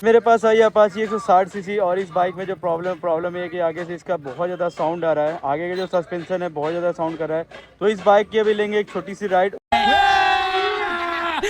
मेरे पास आई Apache 160 CC और इस बाइक में जो प्रॉब्लम है कि आगे से इसका बहुत ज़्यादा साउंड आ रहा है। आगे का जो सस्पेंशन है बहुत ज़्यादा साउंड कर रहा है। तो इस बाइक की अभी लेंगे एक छोटी सी राइड,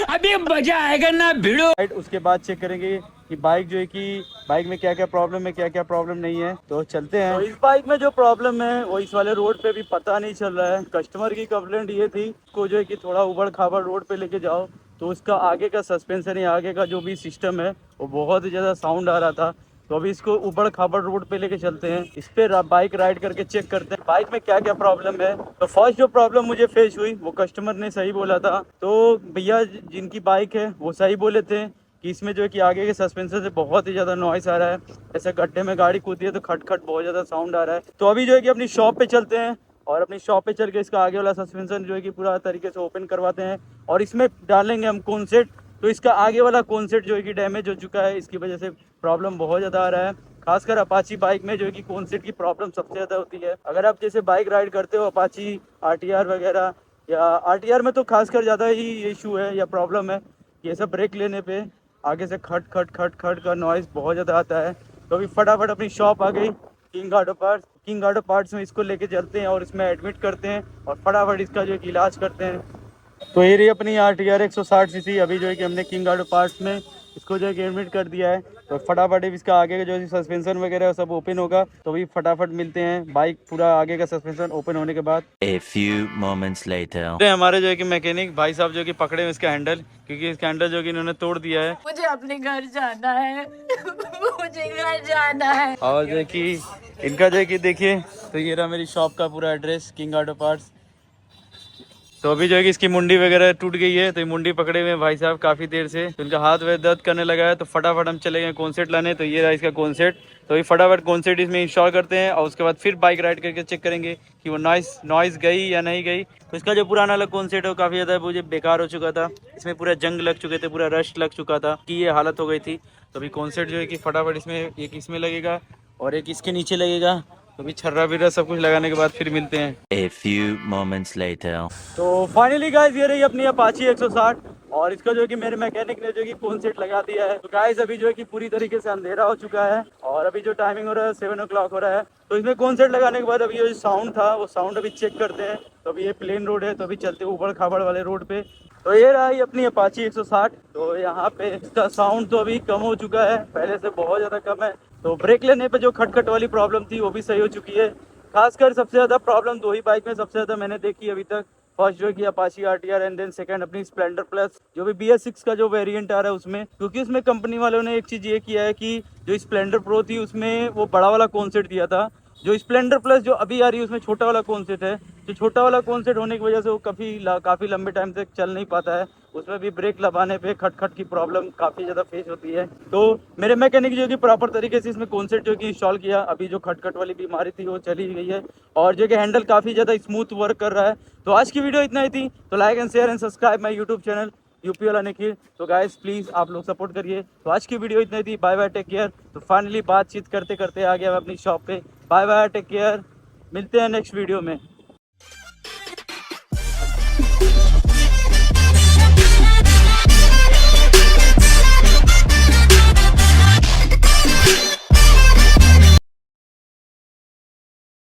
अभी मजा आएगा ना भिड़ो। उसके बाद चेक करेंगे कि बाइक जो है कि बाइक में क्या क्या प्रॉब्लम है, क्या क्या प्रॉब्लम नहीं है। तो चलते हैं। तो इस बाइक में जो प्रॉब्लम है वो इस वाले रोड पे भी पता नहीं चल रहा है। कस्टमर की कंप्लेंट ये थी को जो है कि थोड़ा उबड़ खाबड़ रोड पे लेके जाओ तो उसका आगे का सस्पेंशन या आगे का जो भी सिस्टम है वो बहुत ही ज़्यादा साउंड आ रहा था। तो अभी इसको उबड़ खाबड़ रोड पे लेके चलते हैं, इस पे बाइक राइड करके चेक करते हैं बाइक में क्या क्या प्रॉब्लम है। तो फर्स्ट जो प्रॉब्लम मुझे फेस हुई वो कस्टमर ने सही बोला था। तो भैया जिनकी बाइक है वो सही बोले थे कि इसमें जो है कि आगे के सस्पेंशन से बहुत ही ज़्यादा नॉइस आ रहा है। ऐसे गड्ढे में गाड़ी कूदी है तो खट खट बहुत ज़्यादा साउंड आ रहा है। तो अभी जो है कि अपनी शॉप पे चलते हैं और अपनी शॉप पे चल के इसका आगे वाला सस्पेंशन जो है कि पूरा तरीके से ओपन करवाते हैं और इसमें डालेंगे हम कॉन्सेट। तो इसका आगे वाला कॉन्सेट जो है कि डैमेज हो चुका है, इसकी वजह से प्रॉब्लम बहुत ज़्यादा आ रहा है। खासकर अपाची बाइक में जो है कि कॉन्सेट की प्रॉब्लम सबसे ज़्यादा होती है। अगर आप जैसे बाइक राइड करते हो अपाची आरटीआर वगैरह या आरटीआर में तो खासकर ज़्यादा ही इशू है या प्रॉब्लम है। ये सब ब्रेक लेने पे आगे से खट खट खट खट का नॉइज़ बहुत ज़्यादा आता है। तो अभी फटाफट अपनी शॉप आ गई किंग ऑटो पार्ट्स में इसको लेके चलते हैं और इसमें एडमिट करते हैं और फटाफट इसका जो है कि इलाज करते हैं। तो ये रही अपनी आरटीआर 160 सीसी। अभी जो है कि हमने किंग ऑटो पार्ट्स में इसको जो है कि एडमिट कर दिया है। तो फटाफट अब इसका आगे का जो सस्पेंशन वगैरह है सब ओपन होगा। तो अभी फटाफट मिलते हैं बाइक पूरा आगे का सस्पेंशन ओपन होने के बाद। A few moments later. हमारे जो है कि मैकेनिक भाई साहब जो है कि पकड़े हैं इसका हैंडल, क्योंकि इसका हैंडल जो है कि इन्होंने तोड़ दिया है। मुझे अपने घर जाना है मुझे घर जाना है। और जो है कि इनका जो है कि देखिए, तो ये रहा मेरी शॉप का पूरा एड्रेस किंग ऑटो पार्ट्स। तो अभी जो है कि इसकी मुंडी वगैरह टूट गई है तो ये मुंडी पकड़े हुए हैं भाई साहब काफ़ी देर से। तो इनका हाथ वह दर्द करने लगा है। तो फटाफट हम चले गए कॉन्सेट लाने। तो ये रहा इसका कॉन्सेट। तो ये फटाफट कॉन्सेट इसमें इंस्टॉल करते हैं और उसके बाद फिर बाइक राइड करके चेक करेंगे कि वो नॉइस गई या नहीं गई। तो इसका जो पुराना वाला कॉन्सेट है वो काफ़ी ज़्यादा मुझे बेकार हो चुका था। इसमें पूरा जंग लग चुके थे, पूरा रस्ट लग चुका था कि ये हालत हो गई थी। तो अभी कॉन्सेट जो है कि फटाफट इसमें एक इसमें लगेगा और एक इसके नीचे लगेगा। तो अभी छर्रा बिर्रा सब कुछ लगाने के बाद फिर मिलते हैं। A few moments later. तो फाइनली गाइस ये रही अपनी अपाची 160 और इसका जो है कि मेरे मैकेनिक ने जो है कि कॉन्सेट लगा दिया है। तो गाइस अभी जो है कि पूरी तरीके से अंधेरा हो चुका है और अभी जो टाइमिंग हो रहा है 7 o'clock हो रहा है। तो इसमें कॉन्सेट लगाने के बाद अभी जो साउंड था वो साउंड अभी चेक करते हैं। तो अभी ये प्लेन रोड है तो अभी चलते हैं ऊबड़ खाबड़ वाले रोड पे। तो ये रहा ही अपनी अपाची 160। तो यहाँ पे इसका साउंड तो अभी कम हो चुका है, पहले से बहुत ज़्यादा कम है। तो ब्रेक लेने पे जो खटखट वाली प्रॉब्लम थी वो भी सही हो चुकी है। खासकर सबसे ज़्यादा प्रॉब्लम दो ही बाइक में सबसे ज़्यादा मैंने देखी अभी तक। फर्स्ट जो है कि Apache RTR and then second अपनी स्प्लेंडर प्लस जो भी BS6 का जो वेरिएंट आ रहा है उसमें। क्योंकि उसमें कंपनी वालों ने एक चीज़ ये किया है कि जो स्प्लेंडर प्रो थी उसमें वो बड़ा वाला कॉन्सेट दिया था। जो स्प्लेंडर प्लस जो अभी आ रही है उसमें छोटा वाला कॉन्सेट है। जो छोटा वाला कॉन्सेट होने की वजह से वो काफ़ी लंबे टाइम तक चल नहीं पाता है। उसमें भी ब्रेक लगाने पे खटखट की प्रॉब्लम काफ़ी ज़्यादा फेस होती है। तो मेरे मैकेनिक जो कि प्रॉपर तरीके से इसमें कॉन्सेट जो कि इंस्टॉल किया, अभी जो खटखट वाली बीमारी थी वो चली गई है और जो कि हैंडल काफ़ी ज़्यादा स्मूथ वर्क कर रहा है। तो आज की वीडियो इतना ही थी। तो like and share and subscribe my YouTube channel UP वाला निखिल। तो गाइस प्लीज़ आप लोग सपोर्ट करिए। तो आज की वीडियो इतनी थी। Bye bye, take care. तो फाइनली बातचीत करते करते आ गया मैं अपनी शॉप पे। Bye bye, take care. मिलते हैं नेक्स्ट वीडियो में।